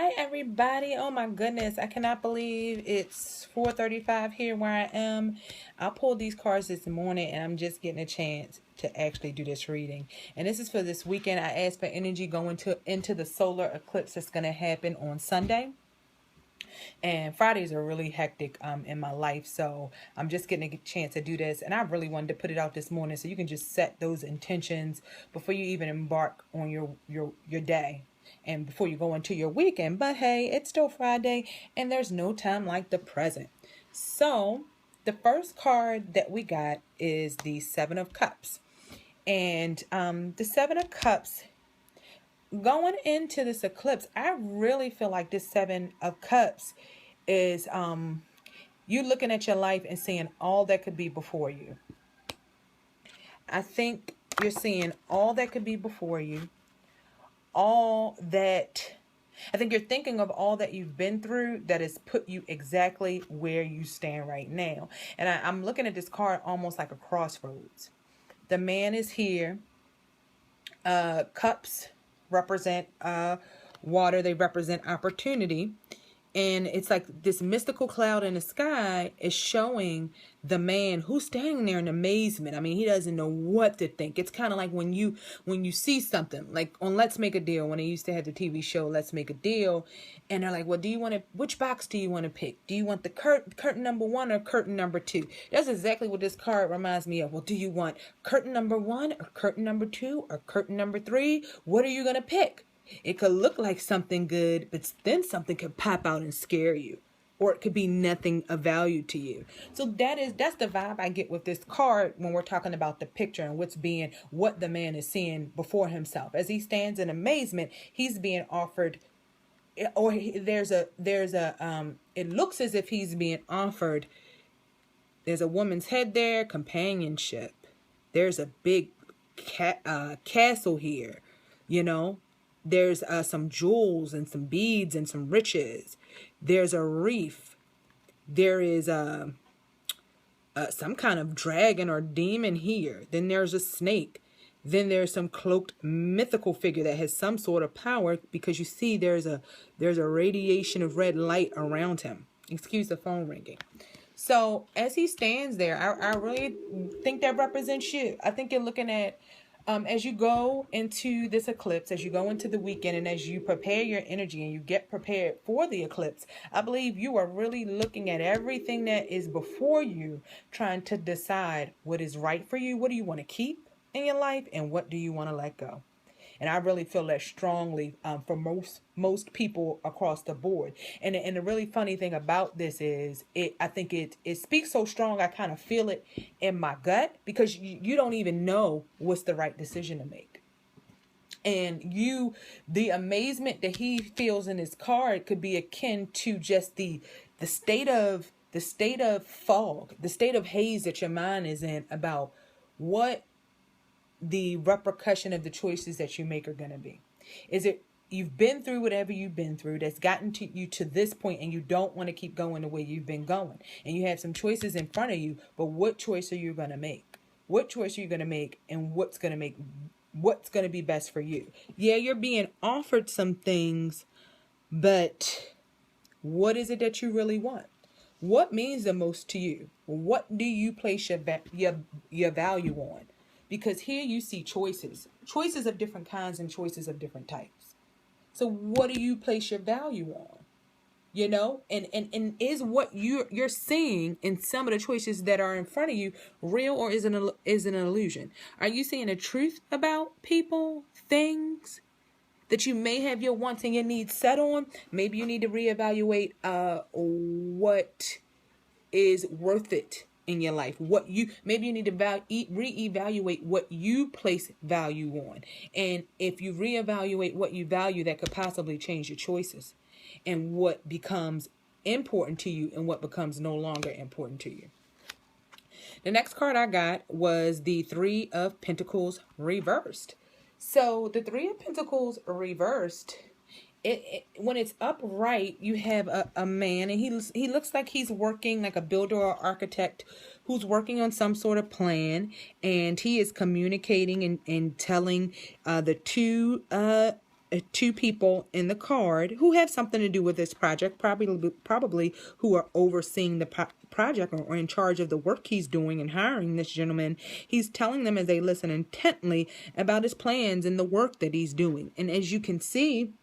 Hi everybody. Oh my goodness. I cannot believe it's 4:35 here where I am. I pulled these cards this morning and I'm just getting a chance to actually do this reading. And this is for this weekend. I asked for energy going into the solar eclipse that's going to happen on Sunday. And Fridays are really hectic in my life, so I'm just getting a chance to do this. And I really wanted to put it out this morning so you can just set those intentions before you even embark on your day and before you go into your weekend. But hey, it's still Friday and there's no time like the present. So the first card that we got is the Seven of Cups. And the Seven of Cups, going into this eclipse, I really feel like this Seven of Cups is you looking at your life and seeing all that could be before you. I think you're seeing all that could be before you. I think you're thinking of all that you've been through that has put you exactly where you stand right now. And I'm looking at this card almost like a crossroads. The man is here. Cups represent water. They represent opportunity. And it's like this mystical cloud in the sky is showing the man who's standing there in amazement. I mean, he doesn't know what to think. It's kind of like when you see something like on Let's Make a Deal, when they used to have the TV show Let's Make a Deal, and they're like, well, which box do you want to pick? Do you want the curtain number 1 or curtain number 2? That's exactly what this card reminds me of. Well, do you want curtain number 1 or curtain number 2 or curtain number 3? What are you going to pick? It could look like something good, but then something could pop out and scare you. Or it could be nothing of value to you. So that's the vibe I get with this card when we're talking about the picture and what the man is seeing before himself. As he stands in amazement, he's being offered, or it looks as if he's being offered, there's a woman's head there, companionship. There's a big castle here, you know. There's some jewels and some beads and some riches. There's a reef. There is some kind of dragon or demon here. Then there's a snake. Then there's some cloaked mythical figure that has some sort of power, because you see there's a radiation of red light around him. Excuse the phone ringing. So as he stands there, I really think that represents you. I think you're looking at, as you go into this eclipse, as you go into the weekend, and as you prepare your energy and you get prepared for the eclipse, I believe you are really looking at everything that is before you, trying to decide what is right for you. What do you want to keep in your life, and what do you want to let go? And I really feel that strongly for most people across the board. And the really funny thing about this is, I think it speaks so strong. I kind of feel it in my gut, because you don't even know what's the right decision to make. And the amazement that he feels in his card could be akin to just the state of fog, the state of haze that your mind is in about what the repercussion of the choices that you make are going to be. Is it you've been through whatever you've been through that's gotten to you to this point, and you don't want to keep going the way you've been going, and you have some choices in front of you, but what choice are you going to make? What choice are you going to make, and what's going to be best for you? Yeah, you're being offered some things, but what is it that you really want? What means the most to you? What do you place your value on? Because here you see choices of different kinds and choices of different types. So what do you place your value on? You know, and is what you're seeing in some of the choices that are in front of you real, or is it an illusion? Are you seeing the truth about people, things that you may have your wants and your needs set on? Maybe you need to reevaluate what is worth it in your life. Maybe you need to reevaluate what you place value on. And if you reevaluate what you value, that could possibly change your choices and what becomes important to you and what becomes no longer important to you. The next card I got was the Three of Pentacles reversed. So the Three of Pentacles reversed, when it's upright, you have a man, and he looks like he's working like a builder or architect who's working on some sort of plan, and he is communicating and telling the two two people in the card who have something to do with this project, probably who are overseeing the project or in charge of the work he's doing and hiring this gentleman. He's telling them as they listen intently about his plans and the work that he's doing. And as you can see,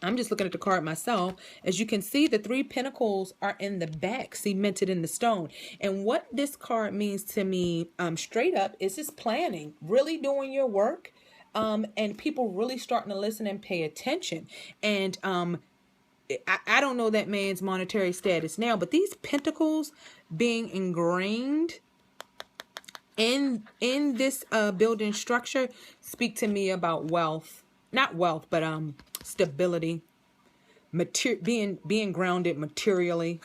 I'm just looking at the card myself. As you can see, the 3 pentacles are in the back, cemented in the stone. And what this card means to me, straight up, is this planning, really doing your work, and people really starting to listen and pay attention. And I don't know that man's monetary status now, but these pentacles being ingrained in this building structure speak to me about wealth. Not wealth, but stability, being grounded materially,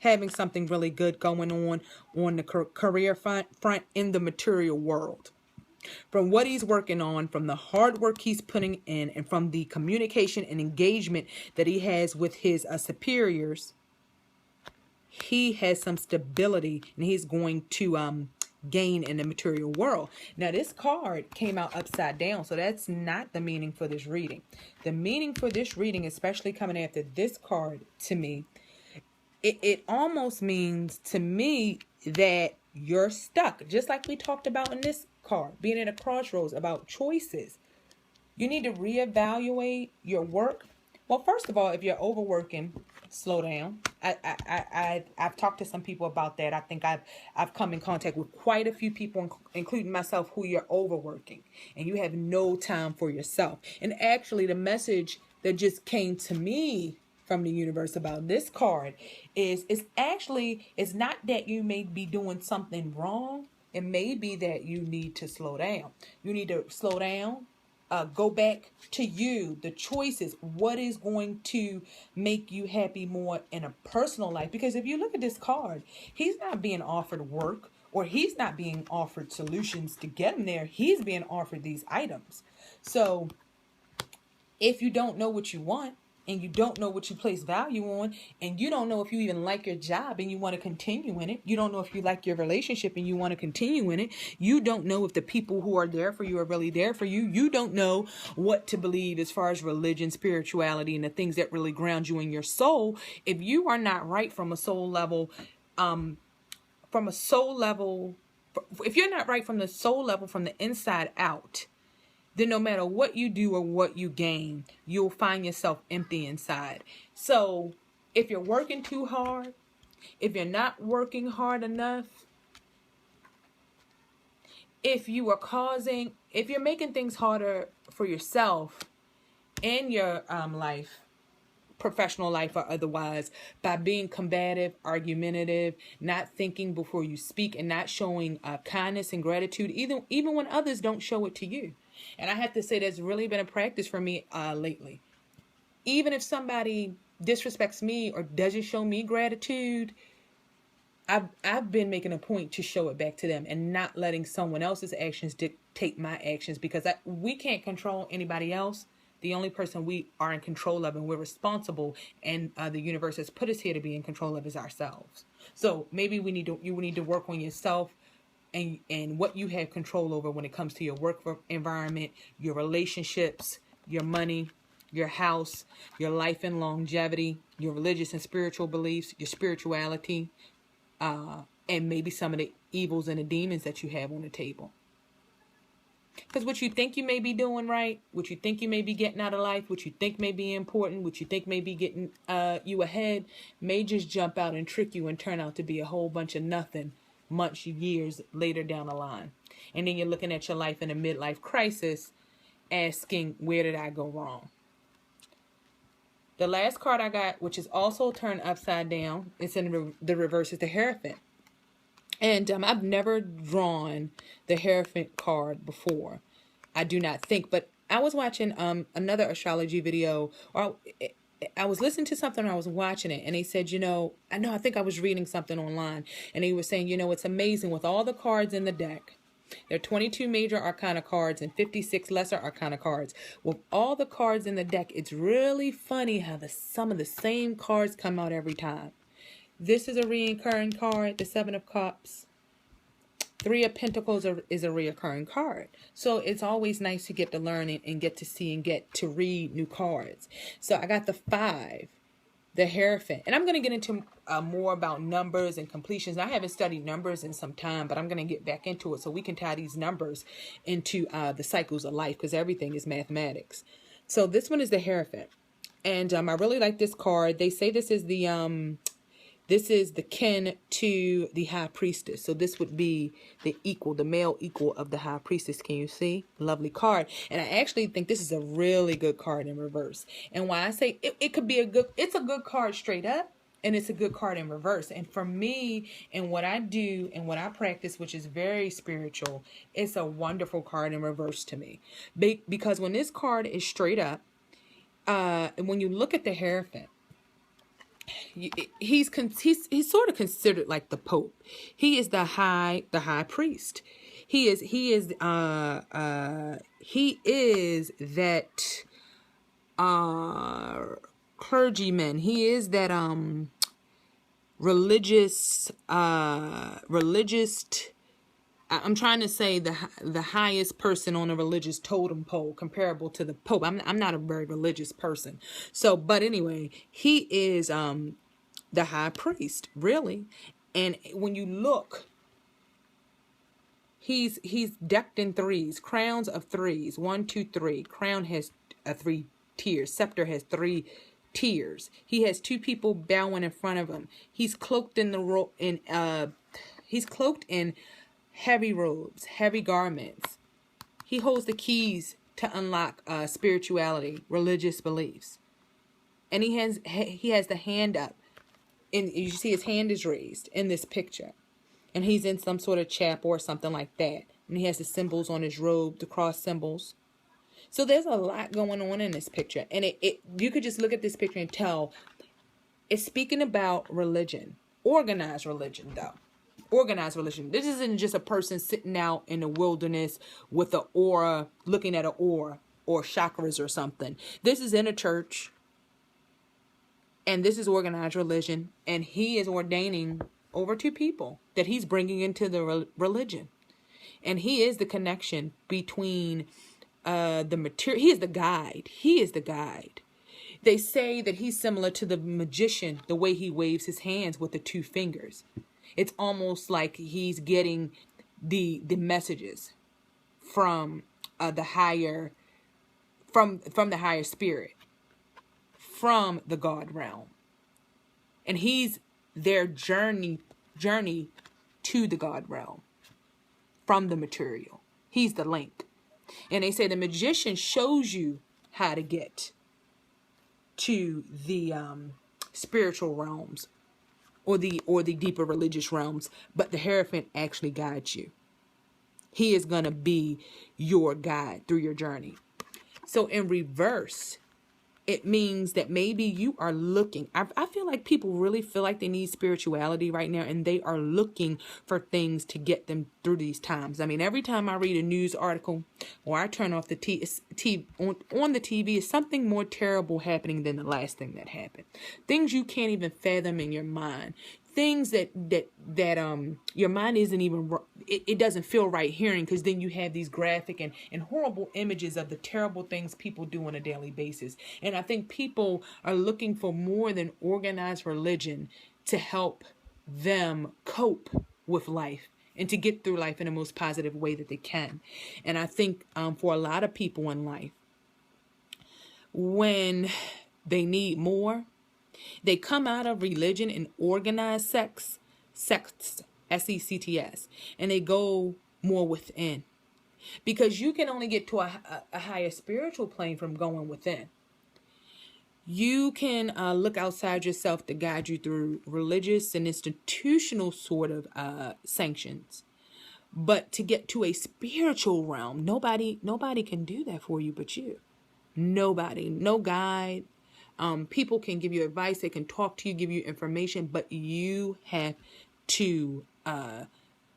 having something really good going on the career front in the material world. From what he's working on, from the hard work he's putting in, and from the communication and engagement that he has with his superiors, he has some stability, and he's going to gain in the material world. Now, this card came out upside down, so that's not the meaning for this reading. The meaning for this reading, especially coming after this card, to me, it almost means to me that you're stuck, just like we talked about in this card, being at a crossroads about choices. You need to reevaluate your work. Well, first of all, if you're overworking, slow down. I've talked to some people about that. I think I've come in contact with quite a few people, including myself, who you're overworking and you have no time for yourself. And actually, the message that just came to me from the universe about this card is it's not that you may be doing something wrong. It may be that you need to slow down. You need to slow down. Go back to you, the choices, what is going to make you happy more in a personal life. Because if you look at this card, he's not being offered work, or he's not being offered solutions to get him there. He's being offered these items. So if you don't know what you want, and you don't know what you place value on, and you don't know if you even like your job and you want to continue in it, you don't know if you like your relationship and you want to continue in it, you don't know if the people who are there for you are really there for you, you don't know what to believe as far as religion, spirituality, and the things that really ground you in your soul, if you are not right from a soul level, if you're not right from the soul level, from the inside out, then no matter what you do or what you gain, you'll find yourself empty inside. So if you're working too hard, if you're not working hard enough, if you're making things harder for yourself in your life, professional life or otherwise, by being combative, argumentative, not thinking before you speak, and not showing kindness and gratitude, even when others don't show it to you. And I have to say that's really been a practice for me lately. Even if somebody disrespects me or doesn't show me gratitude, I've been making a point to show it back to them and not letting someone else's actions dictate my actions, because we can't control anybody else. The only person we are in control of and we're responsible, and the universe has put us here to be in control of, is ourselves. So maybe you need to work on yourself and what you have control over when it comes to your work environment, your relationships, your money, your house, your life and longevity, your religious and spiritual beliefs, your spirituality, and maybe some of the evils and the demons that you have on the table. Because what you think you may be doing right, what you think you may be getting out of life, what you think may be important, what you think may be getting you ahead, may just jump out and trick you and turn out to be a whole bunch of nothing months, years later down the line. And then you're looking at your life in a midlife crisis, asking, where did I go wrong? The last card I got, which is also turned upside down, it's in the reverse, is the Hierophant. And I've never drawn the Hierophant card before, I do not think. But I was watching another astrology video, or I was listening to something, I was watching it, and they said, I think I was reading something online, and they were saying, it's amazing with all the cards in the deck. There are 22 major arcana cards and 56 lesser arcana cards. With all the cards in the deck, it's really funny how some of the same cards come out every time. This is a recurring card, the Seven of Cups. Three of Pentacles is a reoccurring card. So it's always nice to get to learn and get to see and get to read new cards. So I got the 5, the Hierophant. And I'm going to get into more about numbers and completions. I haven't studied numbers in some time, but I'm going to get back into it so we can tie these numbers into the cycles of life, because everything is mathematics. So this one is the Hierophant. And I really like this card. They say this is the kin to the High Priestess. So this would be the male equal of the High Priestess. Can you see? Lovely card. And I actually think this is a really good card in reverse. And why I say it could be it's a good card straight up, and it's a good card in reverse. And for me, and what I do and what I practice, which is very spiritual, it's a wonderful card in reverse to me. Because when this card is straight up, and when you look at the Hierophant, he's sort of considered like the Pope. He is the high priest. He is that clergyman. He is that religious I'm trying to say the highest person on a religious totem pole, comparable to the Pope. I'm not a very religious person. So, but anyway, he is the high priest, really. And when you look, he's decked in 3s, crowns of 3s. 1, 2, 3. Crown has 3 tiers. Scepter has 3 tiers. He has 2 people bowing in front of him. He's cloaked in heavy robes, heavy garments. He holds the keys to unlock spirituality, religious beliefs. And he has the hand up. And you see his hand is raised in this picture. And he's in some sort of chapel or something like that. And he has the symbols on his robe, the cross symbols. So there's a lot going on in this picture. And you could just look at this picture and tell it's speaking about religion. Organized religion, though. Organized religion. This isn't just a person sitting out in the wilderness with an aura, looking at an aura or chakras or something. This is in a church, and this is organized religion, and he is ordaining over 2 people that he's bringing into the religion. And he is the connection between the material. He is the guide. He is the guide. They say that he's similar to the magician, the way he waves his hands with the 2 fingers. It's almost like he's getting the messages from the higher spirit, from the God realm, and he's their journey to the God realm from the material. He's the link, and they say the magician shows you how to get to the spiritual realms. Or the deeper religious realms, but the Hierophant actually guides you. He is going to be your guide through your journey. So in reverse, it means that maybe you are looking. I feel like people really feel like they need spirituality right now, and they are looking for things to get them through these times. I mean, every time I read a news article or I turn off the on the TV, is something more terrible happening than the last thing that happened. Things you can't even fathom in your mind. Things that your mind isn't even, it doesn't feel right hearing, because then you have these graphic and horrible images of the terrible things people do on a daily basis. And I think people are looking for more than organized religion to help them cope with life and to get through life in the most positive way that they can. And I think for a lot of people in life, when they need more, they come out of religion and organized sects, sects, and they go more within. Because you can only get to a higher spiritual plane from going within. You can look outside yourself to guide you through religious and institutional sort of sanctions. But to get to a spiritual realm, nobody can do that for you but you. Nobody, no guide. People can give you advice, they can talk to you, give you information, but you have to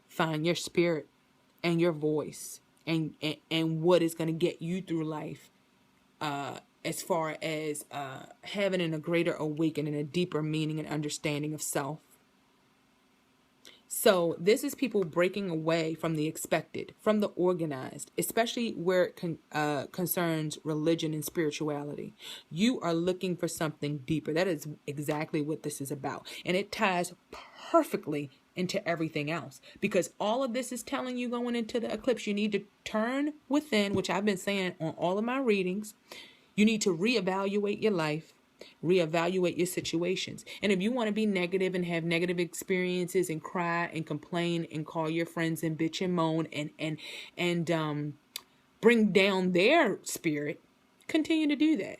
find your spirit and your voice and what is going to get you through life, as far as having a greater awakening, a deeper meaning and understanding of self. So this is people breaking away from the expected, from the organized, especially where it concerns religion and spirituality. You are looking for something deeper. That is exactly what this is about. And it ties perfectly into everything else, because all of this is telling you going into the eclipse, you need to turn within, which I've been saying on all of my readings. You need to reevaluate your life, reevaluate your situations. And if you want to be negative and have negative experiences and cry and complain and call your friends and bitch and moan and bring down their spirit, continue to do that.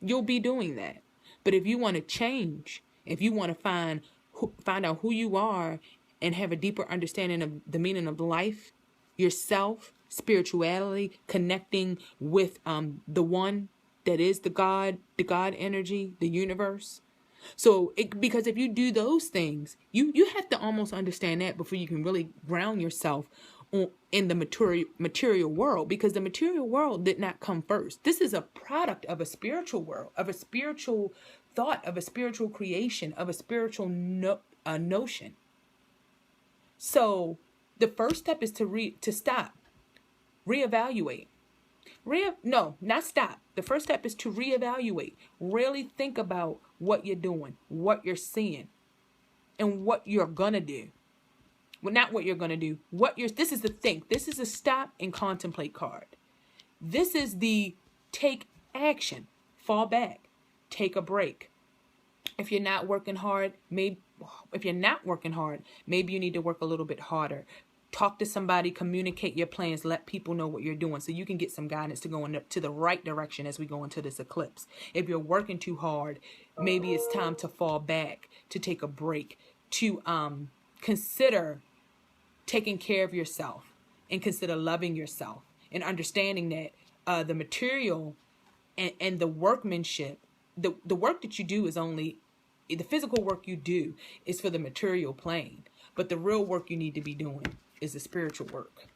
You'll be doing that. But if you want to change, if you want to find out who you are and have a deeper understanding of the meaning of life, yourself, spirituality, connecting with the one that is the God energy, the universe. So because if you do those things, you have to almost understand that before you can really ground yourself in the material world, because the material world did not come first. This is a product of a spiritual world, of a spiritual thought, of a spiritual creation, of a spiritual notion. So the first step is to stop, reevaluate. No, not stop. The first step is to reevaluate. Really think about what you're doing, what you're seeing, and what you're gonna do. Well, not what you're gonna do. This is the think. This is a stop and contemplate card. This is the take action, fall back, take a break. If you're not working hard, maybe you need to work a little bit harder. Talk to somebody, communicate your plans, let people know what you're doing so you can get some guidance to go to the right direction as we go into this eclipse. If you're working too hard, maybe it's time to fall back, to take a break, to consider taking care of yourself and consider loving yourself and understanding that the material and the workmanship, the work that you do is only, the physical work you do is for the material plane, but the real work you need to be doing is the spiritual work.